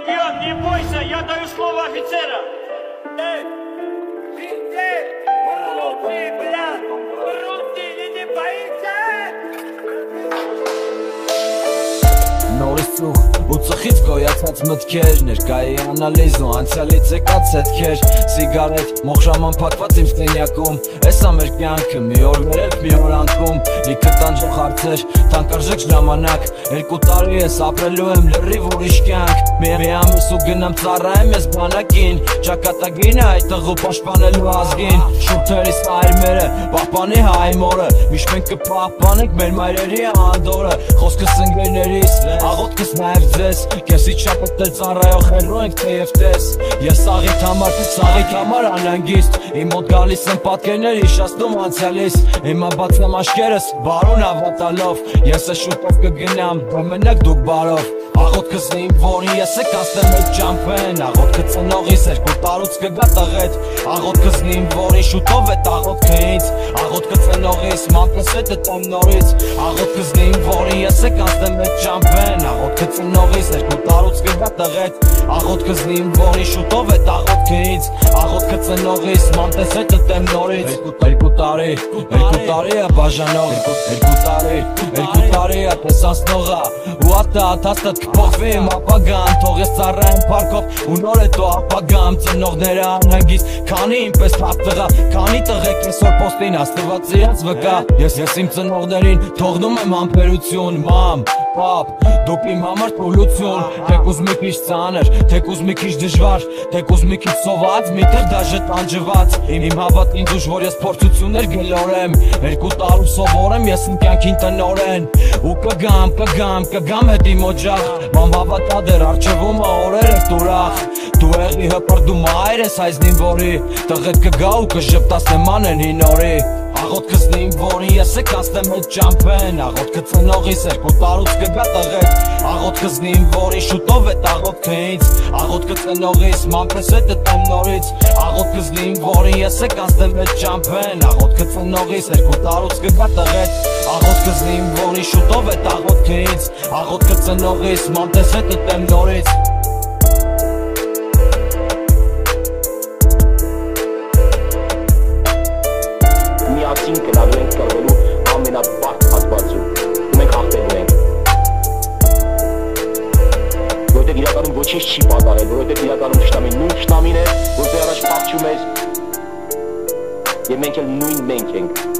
Легион, не бойся, я даю слово офицера. Руки, блядь, руки, не боится. Նորից ծուխ ու ծխից գոյացած մտքեր Ներկայի անալիզու անցյալից եկած հետքեր Սիգարետ մոխշաման փակված իմ սենյակում Էսա մեր կյանքը մի օր վերել մի օր անկում Լիքը տանջող հարցեր թանկարժեք ժամանակ Երկու տարի ես ապրելու եմ լրիվ ուրիշ կյանք Մի ամիս ու գնամ ծառայեմ ես բանակին Ճակատագին է այդ տղու պաշտպանելու ազգին Շուրթերիս այրմերը պահպանի հայ մորը Միշտ մենք կպահպանենք մեր մայրերի անդորը Խոսքս ընկերներիս Աղոտքս նաև ձեզ Կեսից շապետել ծառայող հերո ենք թեև տես Ես սաղիթ համար անանգիստ Իմ մոտ գալիս եմ պատկերներ իշաստում անցյալիս Հիմա բացեմ աշկերս բարուն ավատալով Ես է շուտով կգնամ բմնեք դուք բարով Աղոտքս իմ որին ես է կաստեմ էտ ճամպեն Աղոտքը ծնողիս երկու տարուց կգա տղետ Աղոտքս իմ որին շուտով էտ աղոտքը ինձ Աղոտքը ծնողիս մանկս է դտեմ նորից Աղոտքս իմ որին ես է կաստեմ էտ ճամպեն Աղոտքը ծնողիս երկու տարուց կգա տղետ Աղոտքս իմ որին շուտով էտ աղոտքը ինձ Աղոտքը ծնողիս մանկս է դտեմ նորից Երկու տարի է բաժանող Երկու տարի է տեսանցնողա Ու ատը աթաստըտ կփոխվի իմ ապագան Թող ես ծառայեմ պարկով ու նոր է տո ապագամ Ծնողները անհանգիստ քանի ինպես թափ տղա Քանի տղեկ այսօր պոստին աստված իրաց վկա Ես իմ ծնողներին թողնում եմ համբերություն Մամ, պապ, դուք իմ համար թուլություն Թեկուզ մի քիչ ծանր, թեկուզ մի քիչ դժվար Թեկուզ մի քիչ սոված, միտեղ դաժե տանջված Իմ հավատ ինձ ուժ որ ես փորձություններ գլորեմ Երկու տարում սովորեմ ես իմ կյանքին տնորեն Ու կգամ հետ իմ օջախ Ման հավատա դեր արջևում օրեր ես դուրախ Դու եղի հպրդում այր ես հայզնին որի Տղետ կգա ու կժպտասնեմ անեն հին օրի Աղոտքս իմ որին ես է կաստեմ էտ ճամպեն Աղոտքը ծնողիս երկու տարուց կգա տղետ Աղոտքս իմ որին շուտով էտ աղոտքը ինձ Աղոտքը ծնողիս մանկս է դտեմ նորից Աղոտքս իմ որին ես է կաստեմ էտ ճամպեն Աղոտքը ծնողիս երկու տարուց կգա տղետ Աղոտքս իմ որին շուտով էտ աղոտքը ինձ Աղոտքը ծնողիս մանկս է դտեմ նորից Միասին գնալու ենք կրվելու ամենաբարդ հատվածում ու մենք հաղթելու ենք որովհետև իրականում ոչինչ չի պատահել որովհետև իրականում թշնամին նույն թշնամին է որտեղ առաջ փախչում էր եւ մենք էլ նույն մենք ենք